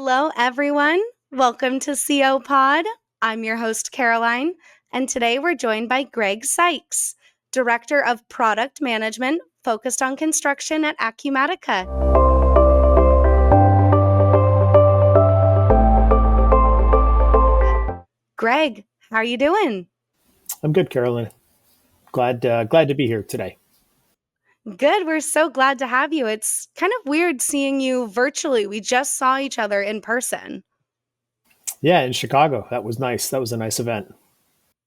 Hello, everyone. Welcome to CO Pod. I'm your host, Caroline, and today we're joined by Greg Sikes, Director of Product Management focused on construction at Acumatica. Greg, how are you doing? I'm good, Caroline. Glad to be here today. Good. We're so glad to have you. It's kind of weird seeing you virtually. We just saw each other in person. Yeah, in Chicago. That was nice. That was a nice event.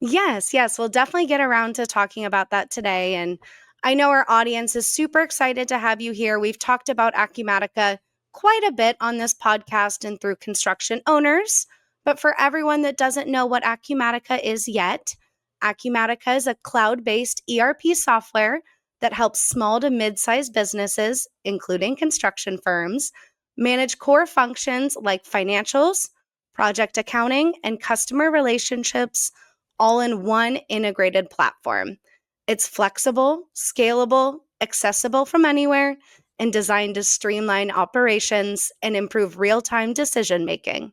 Yes. We'll definitely get around to talking about that today. And I know our audience is super excited to have you here. We've talked about Acumatica quite a bit on this podcast and through construction owners. But for everyone that doesn't know what Acumatica is yet, Acumatica is a cloud-based ERP software that helps small to mid-sized businesses, including construction firms, manage core functions like financials, project accounting, and customer relationships all in one integrated platform. It's flexible, scalable, accessible from anywhere, and designed to streamline operations and improve real time decision making.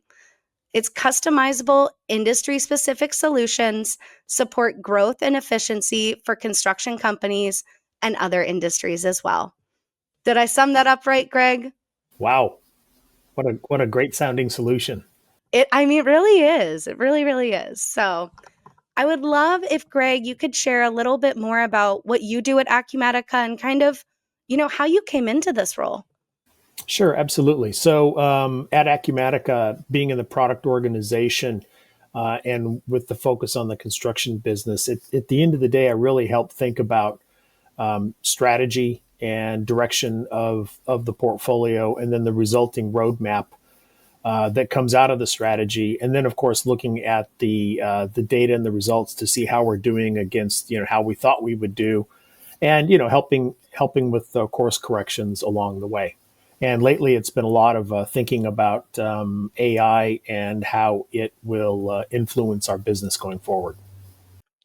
Its customizable, industry specific solutions support growth and efficiency for construction companies and other industries as well. Did I sum that up right, Greg? Wow, what a great sounding solution. It really is. It really is. So, I would love if, Greg, you could share a little bit more about what you do at Acumatica and kind of, how you came into this role. Sure, absolutely. So at Acumatica, being in the product organization and with the focus on the construction business, at the end of the day, I really help think about strategy and direction of the portfolio, and then the resulting roadmap that comes out of the strategy, and then of course looking at the data and the results to see how we're doing against how we thought we would do, and helping with the course corrections along the way. And lately, it's been a lot of thinking about AI and how it will influence our business going forward.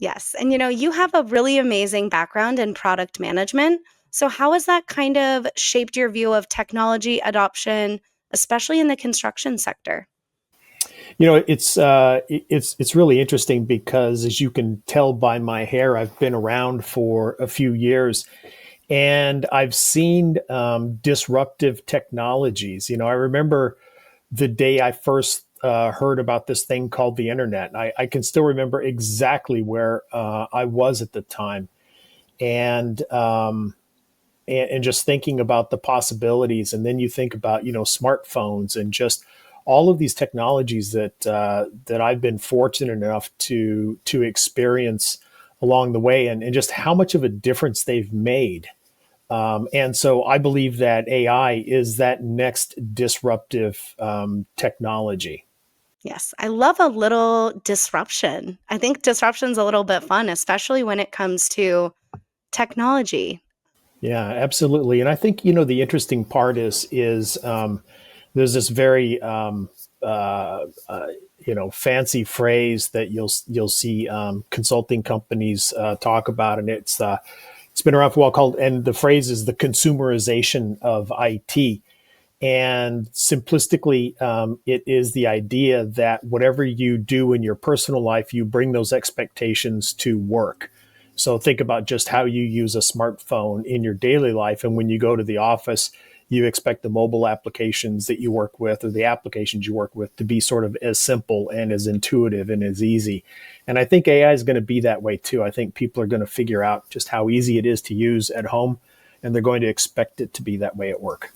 Yes. And you have a really amazing background in product management. So, how has that kind of shaped your view of technology adoption, especially in the construction sector? It's really interesting because, as you can tell by my hair, I've been around for a few years, and I've seen disruptive technologies. I remember the day I first heard about this thing called the internet. I can still remember exactly where I was at the time, and and just thinking about the possibilities. And then you think about smartphones and just all of these technologies that I've been fortunate enough to experience along the way, and just how much of a difference they've made. And so I believe that AI is that next disruptive technology. Yes, I love a little disruption. I think disruption's a little bit fun, especially when it comes to technology. Yeah, absolutely. And I think the interesting part is there's this very fancy phrase that you'll see consulting companies talk about, and it's been around for a while, called, and the phrase is the consumerization of IT. And simplistically, it is the idea that whatever you do in your personal life, you bring those expectations to work. So think about just how you use a smartphone in your daily life. And when you go to the office, you expect the mobile applications that you work with, or the applications you work with, to be sort of as simple and as intuitive and as easy. And I think AI is going to be that way too. I think people are going to figure out just how easy it is to use at home, and they're going to expect it to be that way at work.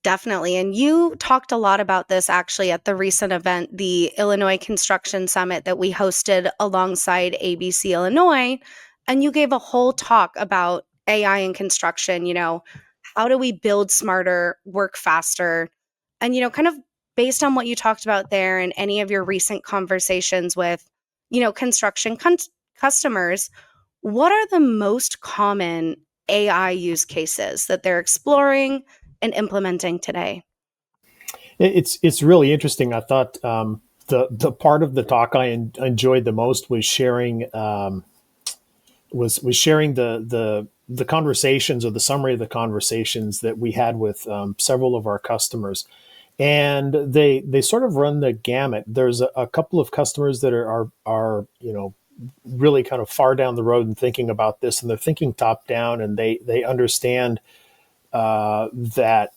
Definitely. And you talked a lot about this actually at the recent event, the Illinois Construction Summit that we hosted alongside ABC Illinois. And you gave a whole talk about AI in construction. How do we build smarter, work faster? And, kind of based on what you talked about there and any of your recent conversations with, construction customers, what are the most common AI use cases that they're exploring and implementing today? It's really interesting. I thought the part of the talk I enjoyed the most was sharing was sharing the conversations, or the summary of the conversations that we had with several of our customers. and they sort of run the gamut. There's a couple of customers that are really kind of far down the road and thinking about this, and they're thinking top down, and they understand that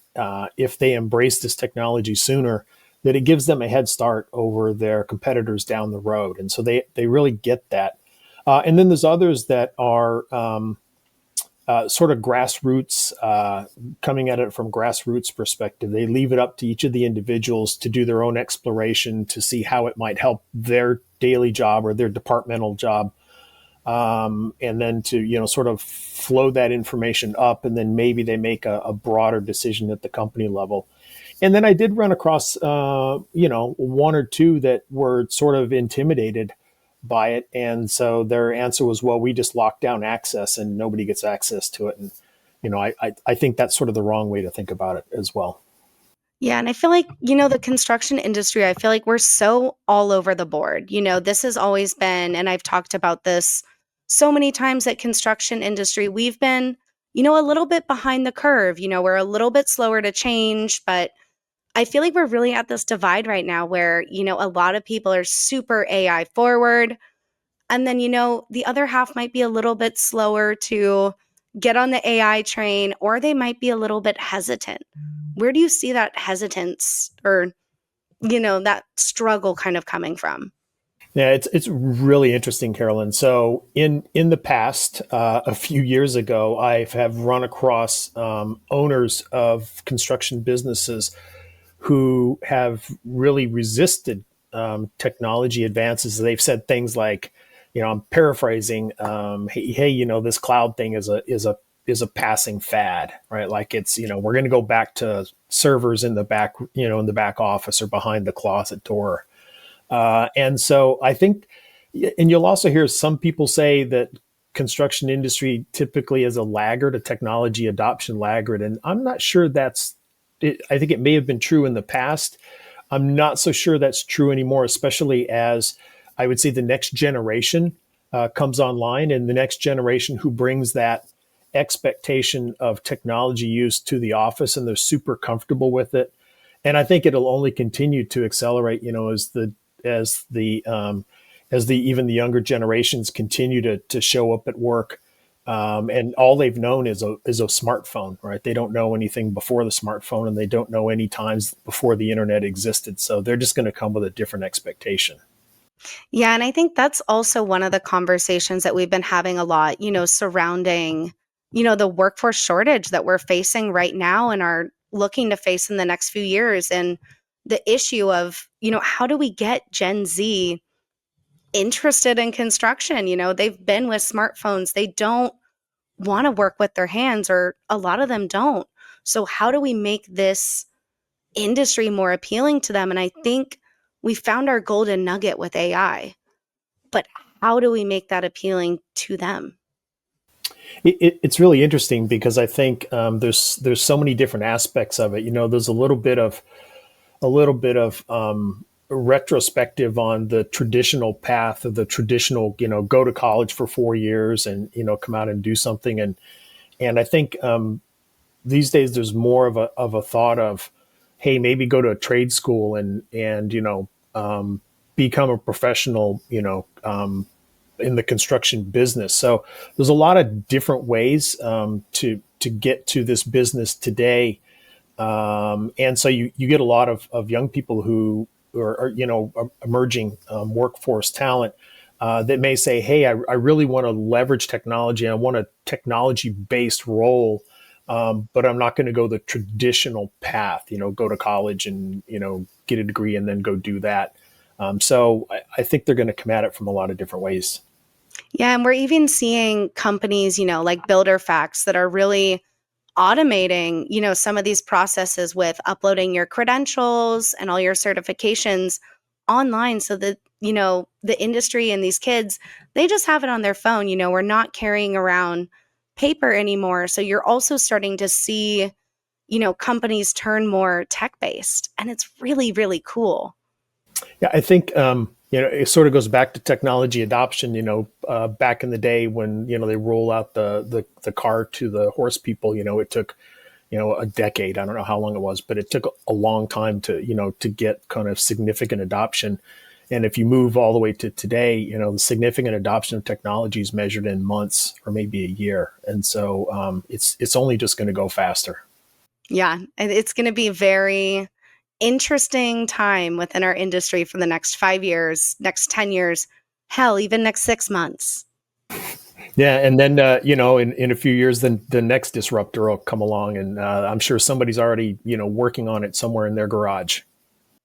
if they embrace this technology sooner, that it gives them a head start over their competitors down the road, and so they really get that. And then there's others that are sort of grassroots, coming at it from grassroots perspective. They leave it up to each of the individuals to do their own exploration to see how it might help their daily job or their departmental job, and then to sort of flow that information up, and then maybe they make a broader decision at the company level. And then I did run across one or two that were sort of intimidated by it, and so their answer was, well, we just lock down access and nobody gets access to it. And I think that's sort of the wrong way to think about it as well. Yeah, and I feel like, the construction industry, I feel like we're so all over the board. This has always been, and I've talked about this so many times at construction industry, we've been, a little bit behind the curve. We're a little bit slower to change, but I feel like we're really at this divide right now where, a lot of people are super AI forward. And then, the other half might be a little bit slower to get on the AI train, or they might be a little bit hesitant. Where do you see that hesitance or, that struggle kind of coming from? Yeah, it's really interesting, Carolyn. So in the past, a few years ago, I have run across owners of construction businesses who have really resisted technology advances. They've said things like, I'm paraphrasing, hey, this cloud thing is a passing fad, right? Like it's, we're going to go back to servers in the back, in the back office or behind the closet door. And so I think, and you'll also hear some people say that construction industry typically is a laggard, a technology adoption laggard. And I'm not sure that's it. I think it may have been true in the past. I'm not so sure that's true anymore, especially as I would say the next generation comes online, and the next generation who brings that expectation of technology use to the office, and they're super comfortable with it. And I think it'll only continue to accelerate, as the even the younger generations continue to show up at work, and all they've known is a smartphone, right? They don't know anything before the smartphone, and they don't know any times before the internet existed. So they're just going to come with a different expectation. Yeah, and I think that's also one of the conversations that we've been having a lot, surrounding, the workforce shortage that we're facing right now and are looking to face in the next few years. And the issue of, how do we get Gen Z interested in construction? They've been with smartphones. They don't want to work with their hands, or a lot of them don't. So how do we make this industry more appealing to them? And I think we found our golden nugget with AI, but how do we make that appealing to them? It's really interesting because I think there's so many different aspects of it. There's a little bit of retrospective on the traditional path of the traditional, go to college for 4 years and come out and do something. And I think these days there's more of a thought of, hey, maybe go to a trade school and become a professional, in the construction business. So there's a lot of different ways to get to this business today. And so you get a lot of young people who are emerging workforce talent that may say, hey, I really want to leverage technology. I want a technology based role, but I'm not going to go the traditional path, go to college and, get a degree and then go do that. So I think they're going to come at it from a lot of different ways. Yeah, and we're even seeing companies, like Builder Facts that are really automating, some of these processes with uploading your credentials and all your certifications online so that, the industry and these kids, they just have it on their phone. We're not carrying around paper anymore. So you're also starting to see, companies turn more tech-based, and it's really, really cool. Yeah, I think it sort of goes back to technology adoption. Back in the day when they roll out the car to the horse people. It took a decade. I don't know how long it was, but it took a long time to get kind of significant adoption. And if you move all the way to today, the significant adoption of technology is measured in months or maybe a year. And so it's only just going to go faster. Yeah, and it's going to be very interesting time within our industry for the next 5 years, next 10 years, hell, even next 6 months. Yeah, and then in a few years, then the next disruptor will come along, and I'm sure somebody's already working on it somewhere in their garage.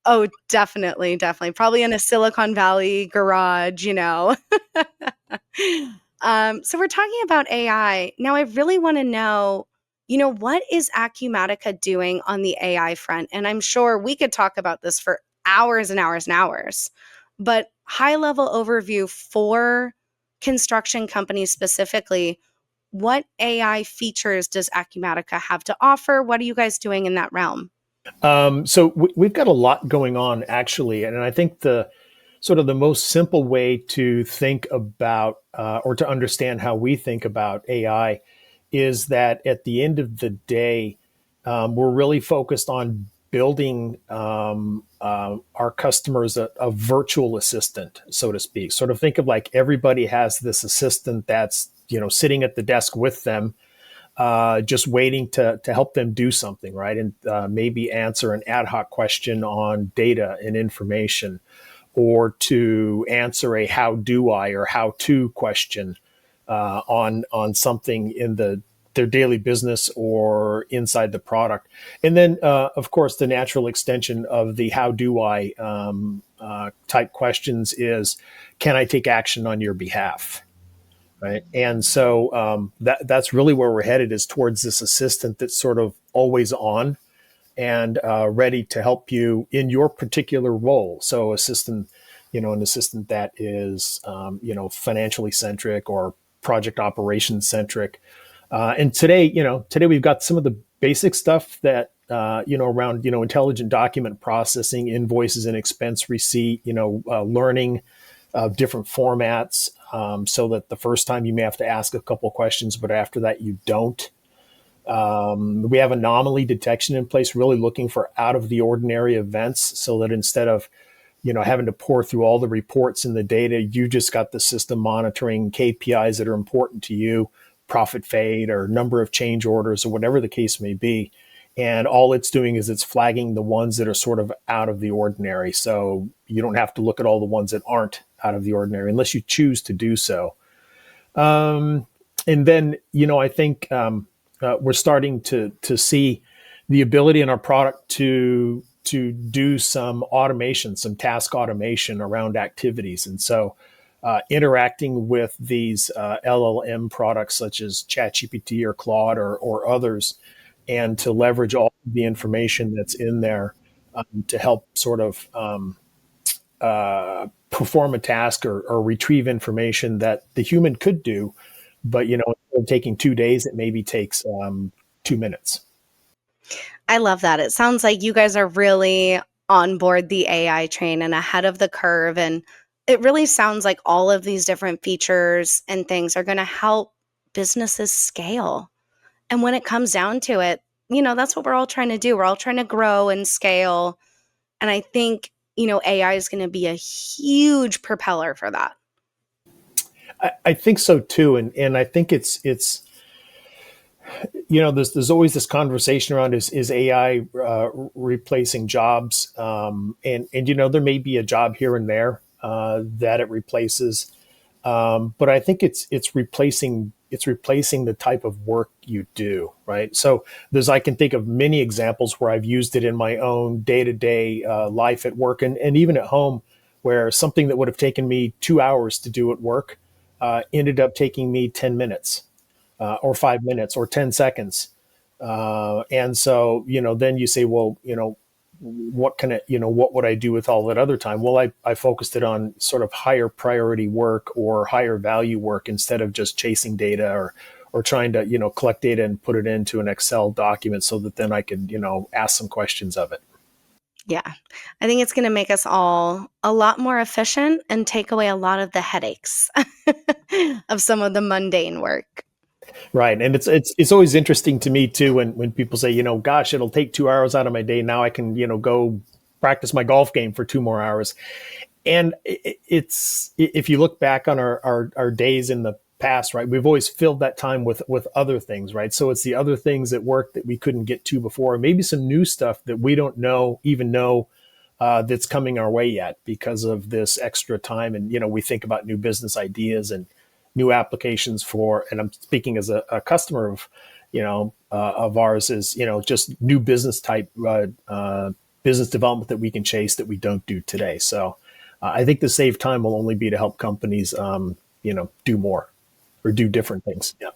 Oh, definitely, definitely. Probably in a Silicon Valley garage. So we're talking about AI. Now, I really want to know, what is Acumatica doing on the AI front? And I'm sure we could talk about this for hours and hours and hours, but high level overview for construction companies specifically, what AI features does Acumatica have to offer? What are you guys doing in that realm? So we've got a lot going on actually, and I think the sort of the most simple way to think about or to understand how we think about AI is that at the end of the day, we're really focused on building our customers a virtual assistant, so to speak. Sort of think of like everybody has this assistant that's sitting at the desk with them, just waiting to help them do something, right? And maybe answer an ad hoc question on data and information, or to answer a how do I or how to question on something in their daily business or inside the product. And then, of course, the natural extension of the how do I type questions is, can I take action on your behalf? Right. And so that's really where we're headed, is towards this assistant that's sort of always on and ready to help you in your particular role. So an assistant that is, financially centric or project operations centric. And today we've got some of the basic stuff that, around, intelligent document processing, invoices and expense receipt, learning different formats, so that the first time you may have to ask a couple questions, but after that you don't. We have anomaly detection in place, really looking for out of the ordinary events, so that instead of having to pour through all the reports and the data, you just got the system monitoring KPIs that are important to you, profit fade or number of change orders or whatever the case may be. And all it's doing is it's flagging the ones that are sort of out of the ordinary. So you don't have to look at all the ones that aren't out of the ordinary unless you choose to do so. And then, I think we're starting to see the ability in our product to do some automation, some task automation around activities. And so interacting with these LLM products such as ChatGPT or Claude or others, and to leverage all the information that's in there to help sort of perform a task or retrieve information that the human could do, but instead of taking 2 days, it maybe takes 2 minutes. I love that. It sounds like you guys are really on board the AI train and ahead of the curve. And it really sounds like all of these different features and things are going to help businesses scale. And when it comes down to it, that's what we're all trying to do. We're all trying to grow and scale. And I think, AI is going to be a huge propeller for that. I think so too, and I think it's there's always this conversation around, is AI replacing jobs, and there may be a job here and there that it replaces, but I think it's replacing the type of work you do, right? So I can think of many examples where I've used it in my own day-to-day life at work, and even at home, where something that would have taken me 2 hours to do at work ended up taking me 10 minutes or 5 minutes or 10 seconds. And so, then you say, well, what would I do with all that other time? Well, I focused it on sort of higher priority work or higher value work, instead of just chasing data or trying to, collect data and put it into an Excel document so that then I could, ask some questions of it. Yeah. I think it's going to make us all a lot more efficient and take away a lot of the headaches of some of the mundane work. Right. And it's always interesting to me too when people say, gosh, it'll take 2 hours out of my day. Now I can, go practice my golf game for 2 more hours. And it's if you look back on our days in the past, right, we've always filled that time with other things, right? So it's the other things at work that we couldn't get to before, maybe some new stuff that we don't know that's coming our way yet because of this extra time. And we think about new business ideas and new applications for. And I'm speaking as a customer of ours, is just new business type business development that we can chase that we don't do today. So I think the save time will only be to help companies, do more or do different things. Yeah.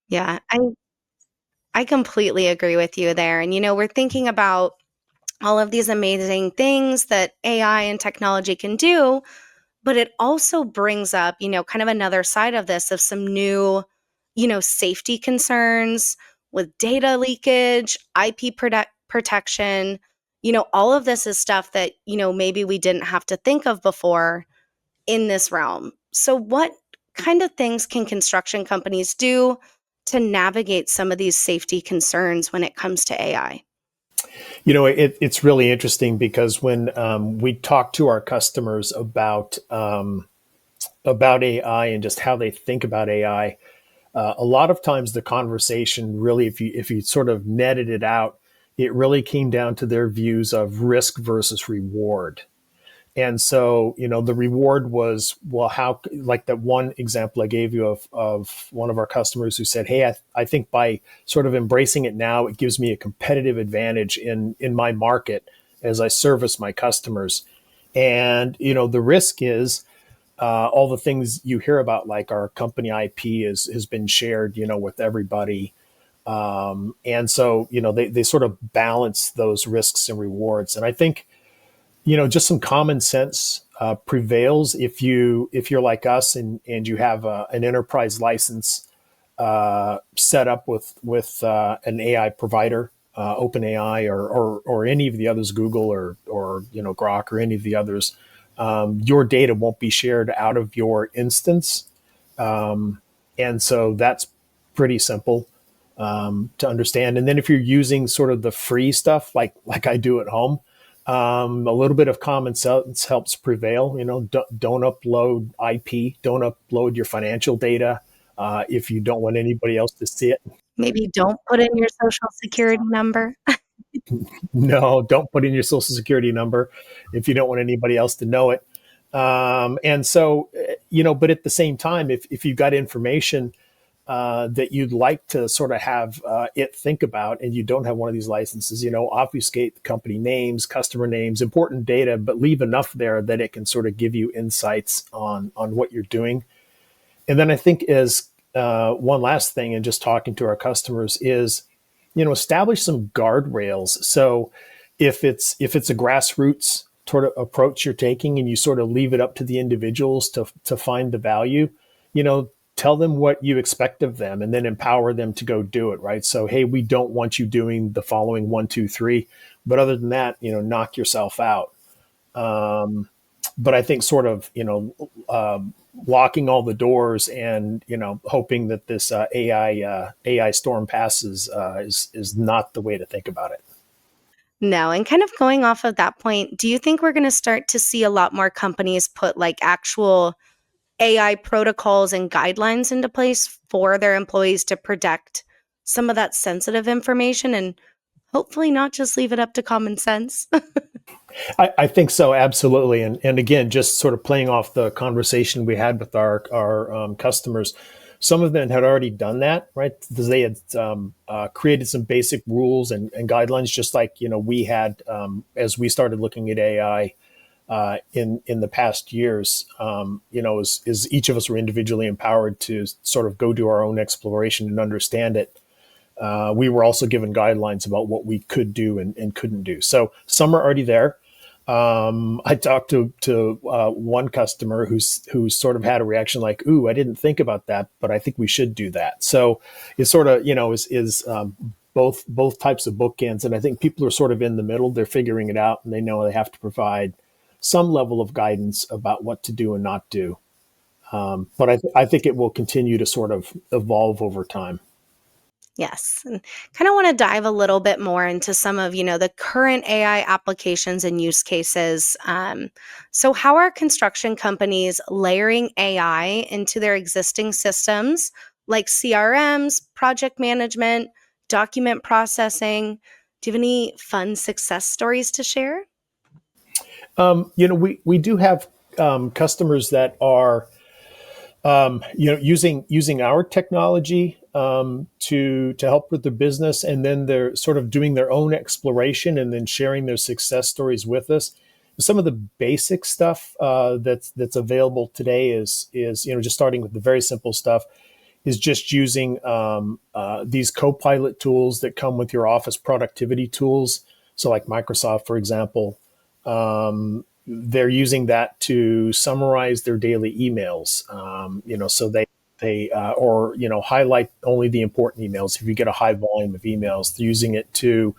Yeah, I completely agree with you there. And we're thinking about all of these amazing things that AI and technology can do, but it also brings up, kind of another side of this of some new, safety concerns with data leakage, IP protection. All of this is stuff that, maybe we didn't have to think of before in this realm. So, what kind of things can construction companies do to navigate some of these safety concerns when it comes to AI? It's really interesting because when we talk to our customers about AI and just how they think about AI, a lot of times the conversation really, if you sort of netted it out, it really came down to their views of risk versus reward. And so, the reward was, well, how, like that one example I gave you of one of our customers who said, hey, I think by sort of embracing it now, it gives me a competitive advantage in my market as I service my customers. And, the risk is all the things you hear about, like our company IP has been shared, with everybody. And so, they sort of balance those risks and rewards. And I think, just some common sense prevails if you're like us and you have an enterprise license set up with an AI provider, OpenAI or any of the others, Google or Grok or any of the others. Your data won't be shared out of your instance, and so that's pretty simple to understand. And then if you're using sort of the free stuff, like I do at home, a little bit of common sense helps prevail. Don't upload IP, don't upload your financial data if you don't want anybody else to see it. Maybe don't put in your social security number. No, don't put in your social security number if you don't want anybody else to know it. And so, but at the same time, if you've got information that you'd like to sort of have it think about, and you don't have one of these licenses, obfuscate the company names, customer names, important data, but leave enough there that it can sort of give you insights on what you're doing. And then I think as one last thing, and just talking to our customers is, establish some guardrails. So if it's a grassroots sort of approach you're taking, and you sort of leave it up to the individuals to find the value, tell them what you expect of them, and then empower them to go do it. Right. So, hey, we don't want you doing the following 1, 2, 3, but other than that, knock yourself out. But I think sort of, locking all the doors and, hoping that this AI storm passes is not the way to think about it. No, and kind of going off of that point, do you think we're going to start to see a lot more companies put like actual AI protocols and guidelines into place for their employees to protect some of that sensitive information and hopefully not just leave it up to common sense? I think so, absolutely. And again, just sort of playing off the conversation we had with our customers, some of them had already done that, right? Because they had created some basic rules and guidelines, just like we had as we started looking at AI in the past years. Is each of us were individually empowered to sort of go do our own exploration and understand it. We were also given guidelines about what we could do and couldn't do. So some are already there. I talked to one customer who sort of had a reaction like, "Ooh, I didn't think about that, but I think we should do that." So it's sort of is both types of bookends, and I think people are sort of in the middle. They're figuring it out, and they know they have to provide some level of guidance about what to do and not do. But I think it will continue to sort of evolve over time. Yes. And kind of want to dive a little bit more into some of, the current AI applications and use cases. So how are construction companies layering AI into their existing systems like CRMs, project management, document processing? Do you have any fun success stories to share? We do have customers that are using our technology to help with the business, and then they're sort of doing their own exploration and then sharing their success stories with us. Some of the basic stuff that's available today is just starting with the very simple stuff is just using these co-pilot tools that come with your office productivity tools. So like Microsoft, for example, they're using that to summarize their daily emails. So they or highlight only the important emails. If you get a high volume of emails, they're using it to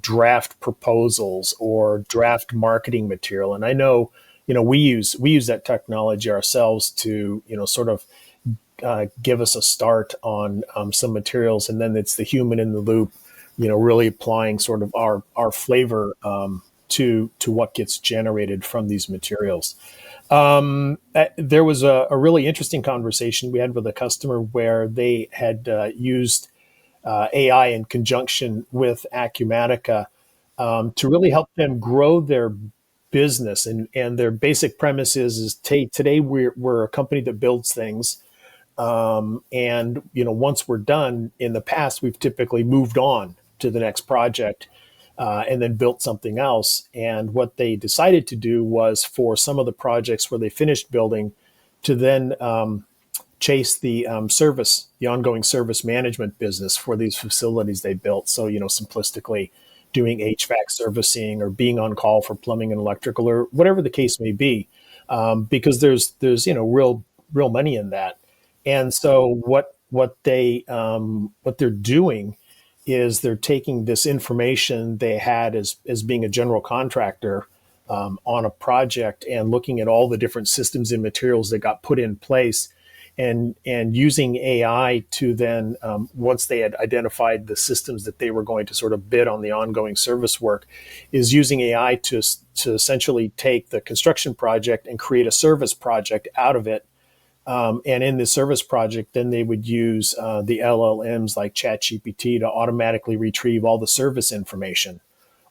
draft proposals or draft marketing material. And I know we use that technology ourselves to sort of give us a start on some materials, and then it's the human in the loop, really applying sort of our flavor to what gets generated from these materials. There was a really interesting conversation we had with a customer where they had used AI in conjunction with Acumatica to really help them grow their business. And their basic premise is today we're a company that builds things. And once we're done, in the past, we've typically moved on to the next project and then built something else. And what they decided to do was for some of the projects where they finished building to then chase the the ongoing service management business for these facilities they built. So, simplistically doing HVAC servicing or being on call for plumbing and electrical or whatever the case may be, because there's real money in that. And so what they're doing is they're taking this information they had as being a general contractor on a project and looking at all the different systems and materials that got put in place, and using AI to then once they had identified the systems that they were going to sort of bid on the ongoing service work, is using AI to essentially take the construction project and create a service project out of it. And in the service project, then they would use the LLMs like ChatGPT to automatically retrieve all the service information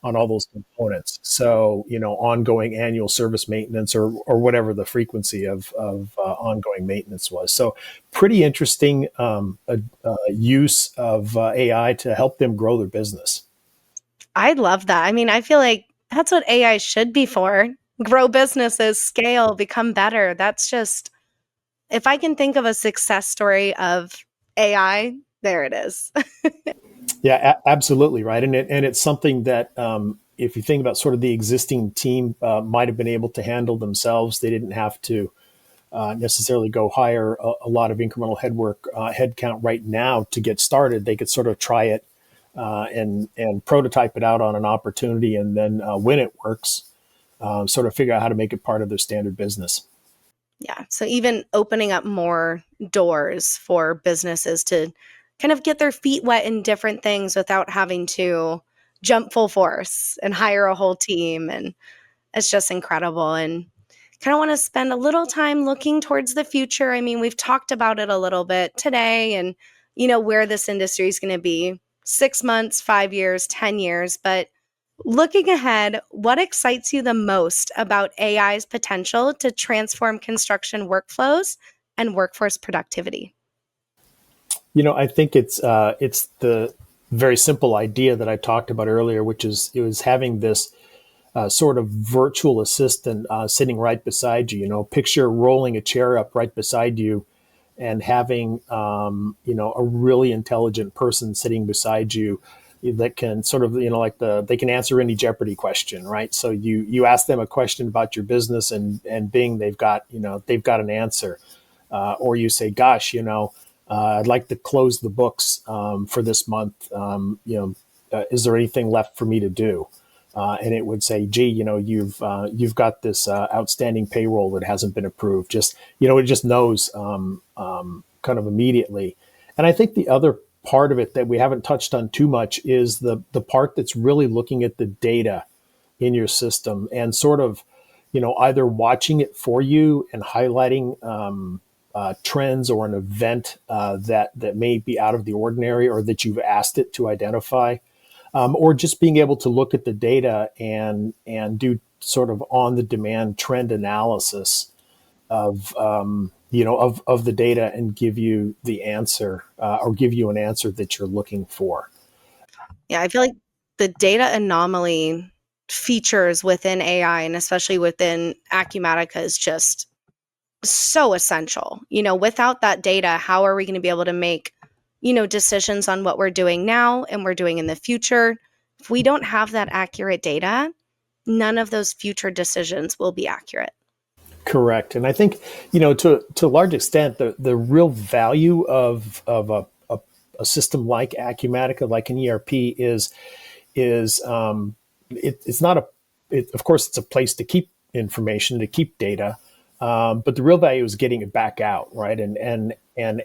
on all those components. So, ongoing annual service maintenance or whatever the frequency of ongoing maintenance was. So, pretty interesting use of AI to help them grow their business. I love that. I mean, I feel like that's what AI should be for. Grow businesses, scale, become better. That's just, if I can think of a success story of AI, there it is. Yeah, absolutely right, and it's something that if you think about sort of the existing team might have been able to handle themselves, they didn't have to necessarily go hire a lot of incremental headcount right now to get started. They could sort of try it and prototype it out on an opportunity, and then when it works, sort of figure out how to make it part of their standard business. Yeah. So even opening up more doors for businesses to kind of get their feet wet in different things without having to jump full force and hire a whole team. And it's just incredible. And kind of want to spend a little time looking towards the future. I mean, we've talked about it a little bit today and, where this industry is going to be 6 months, 5 years, 10 years. But looking ahead, what excites you the most about AI's potential to transform construction workflows and workforce productivity? I think it's the very simple idea that I talked about earlier, which is it was having this sort of virtual assistant sitting right beside you. Picture rolling a chair up right beside you and having a really intelligent person sitting beside you that can sort of like they can answer any Jeopardy question, right? So you ask them a question about your business, and Bing, they've got an answer. Or you say, gosh, I'd like to close the books for this month. Is there anything left for me to do? and it would say, "Gee, you've got this outstanding payroll that hasn't been approved." Just it just knows kind of immediately. And I think the other part of it that we haven't touched on too much is the part that's really looking at the data in your system and sort of either watching it for you and highlighting trends or an event that may be out of the ordinary or that you've asked it to identify, or just being able to look at the data and do sort of on the demand trend analysis of of the data and give you the answer, or give you an answer that you're looking for. Yeah, I feel like the data anomaly features within AI and especially within Acumatica is just so essential. Without that data, how are we going to be able to make, decisions on what we're doing now and we're doing in the future? If we don't have that accurate data, none of those future decisions will be accurate. Correct. And I think, to a large extent, the real value of a system like Acumatica, like an ERP, is it's not of course, it's a place to keep information, to keep data, but the real value is getting it back out, right, and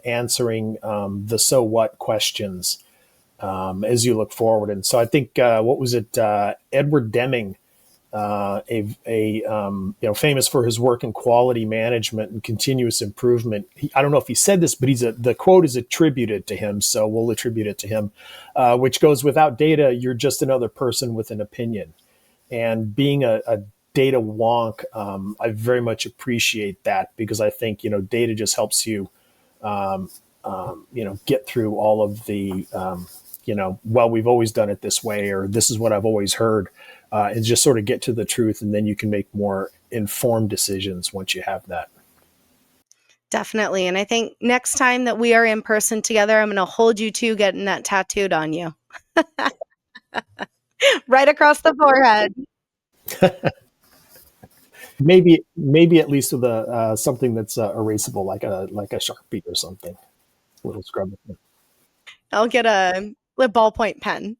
answering the so what questions as you look forward. And so I think, what was it, Edward Deming, famous for his work in quality management and continuous improvement. I don't know if he said this, but the quote is attributed to him, so we'll attribute it to him, which goes, "Without data, you're just another person with an opinion." And being a data wonk, I very much appreciate that, because I think data just helps you, get through all of the well, we've always done it this way, or this is what I've always heard, and just sort of get to the truth, and then you can make more informed decisions once you have that. Definitely. And I think next time that we are in person together, I'm going to hold you two getting that tattooed on you. Right across the forehead. Maybe at least with a something that's erasable, like a Sharpie or something, a little scrub. I'll get a ballpoint pen.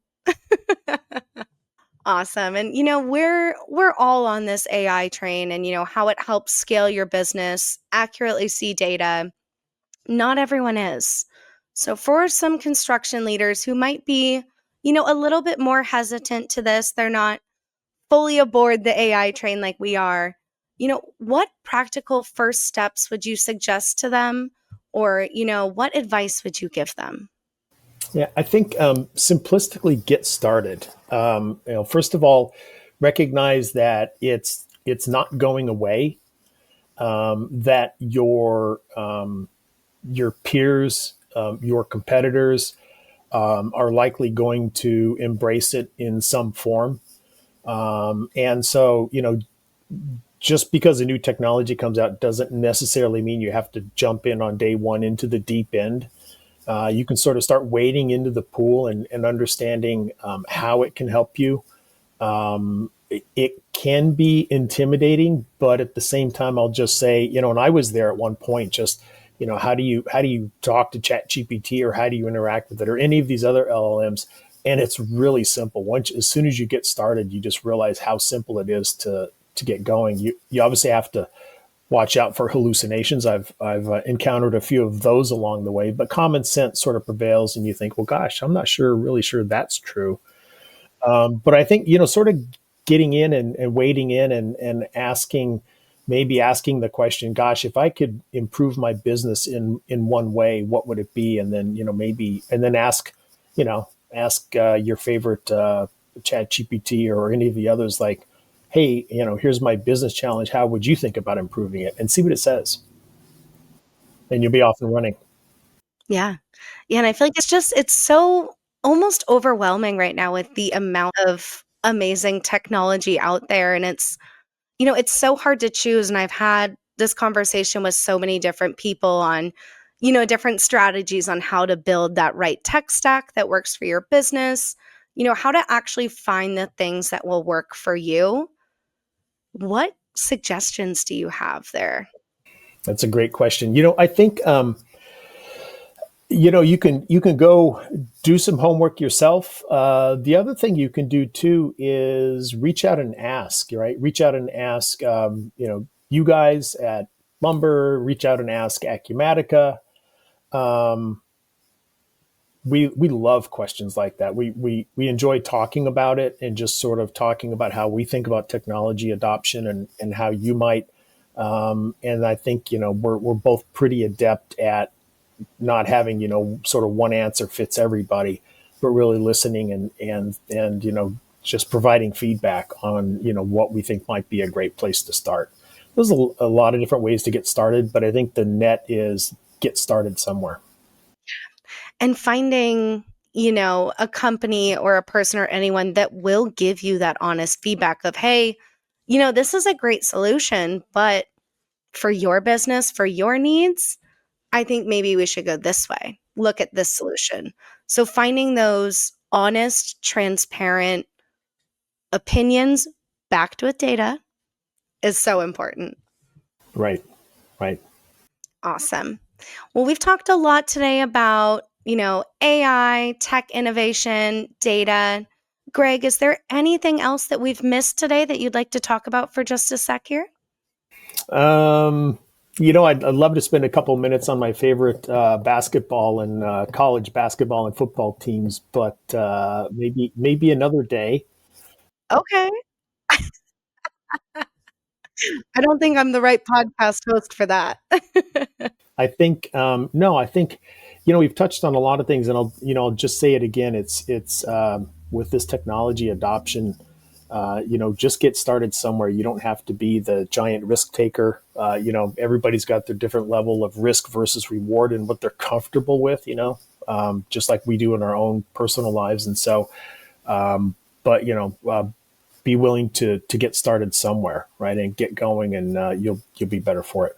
Awesome. And we're all on this AI train and how it helps scale your business, accurately see data. Not everyone is. So for some construction leaders who might be, a little bit more hesitant to this, they're not fully aboard the AI train like we are. What practical first steps would you suggest to them? Or, what advice would you give them? Yeah, I think, simplistically, get started. First of all, recognize that it's not going away. That your peers, your competitors, are likely going to embrace it in some form. And so, just because a new technology comes out doesn't necessarily mean you have to jump in on day one into the deep end. You can sort of start wading into the pool and understanding how it can help you. It can be intimidating, but at the same time, I'll just say, and I was there at one point. Just how do you talk to ChatGPT, or how do you interact with it, or any of these other LLMs? And it's really simple. As soon as you get started, you just realize how simple it is to get going. You obviously have to watch out for hallucinations. I've encountered a few of those along the way, but common sense sort of prevails, and you think, well, gosh, I'm not really sure that's true. But I think, sort of getting in and wading in and maybe asking the question, gosh, if I could improve my business in one way, what would it be? And then, maybe, and then ask your favorite chat GPT or any of the others, like, hey, here's my business challenge. How would you think about improving it? And see what it says. And you'll be off and running. Yeah. Yeah, and I feel like it's so almost overwhelming right now with the amount of amazing technology out there, and it's so hard to choose, and I've had this conversation with so many different people on, different strategies on how to build that right tech stack that works for your business, how to actually find the things that will work for you. What suggestions do you have there? That's a great question. I think, You can go do some homework yourself. The other thing you can do too is reach out and ask. Right, reach out and ask. You guys at Lumber, reach out and ask Acumatica. Um, we love questions like that. We enjoy talking about it and just sort of talking about how we think about technology adoption and how you might. And I think we're both pretty adept at not having sort of one answer fits everybody, but really listening and just providing feedback on what we think might be a great place to start. There's a lot of different ways to get started, but I think the net is get started somewhere. And finding, a company or a person or anyone that will give you that honest feedback of, hey, this is a great solution, but for your business, for your needs, I think maybe we should go this way. Look at this solution. So finding those honest, transparent opinions backed with data is so important. Right, right. Awesome. Well, we've talked a lot today about, AI, tech innovation, data. Greg, is there anything else that we've missed today that you'd like to talk about for just a sec here? Um, I'd love to spend a couple minutes on my favorite basketball and college basketball and football teams, but maybe another day. Okay. I don't think I'm the right podcast host for that. I think no, I think we've touched on a lot of things, and I'll just say it again. It's with this technology adoption. Just get started somewhere. You don't have to be the giant risk taker. Everybody's got their different level of risk versus reward and what they're comfortable with. Just like we do in our own personal lives, and so, but be willing to get started somewhere, right, and get going, and you'll be better for it.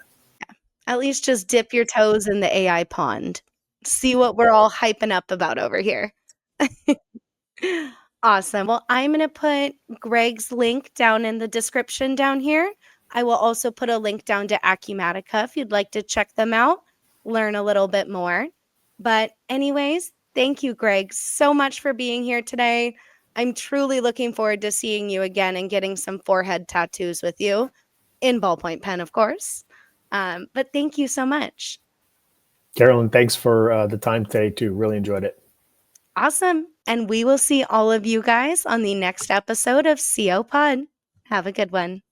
At least just dip your toes in the AI pond. See what we're all hyping up about over here. Awesome. Well, I'm going to put Greg's link down in the description down here. I will also put a link down to Acumatica if you'd like to check them out, learn a little bit more. But, anyways, thank you, Greg, so much for being here today. I'm truly looking forward to seeing you again and getting some forehead tattoos with you in ballpoint pen, of course. But thank you so much. Carolyn, thanks for the time today too. Really enjoyed it. Awesome. And we will see all of you guys on the next episode of CO Pod. Have a good one.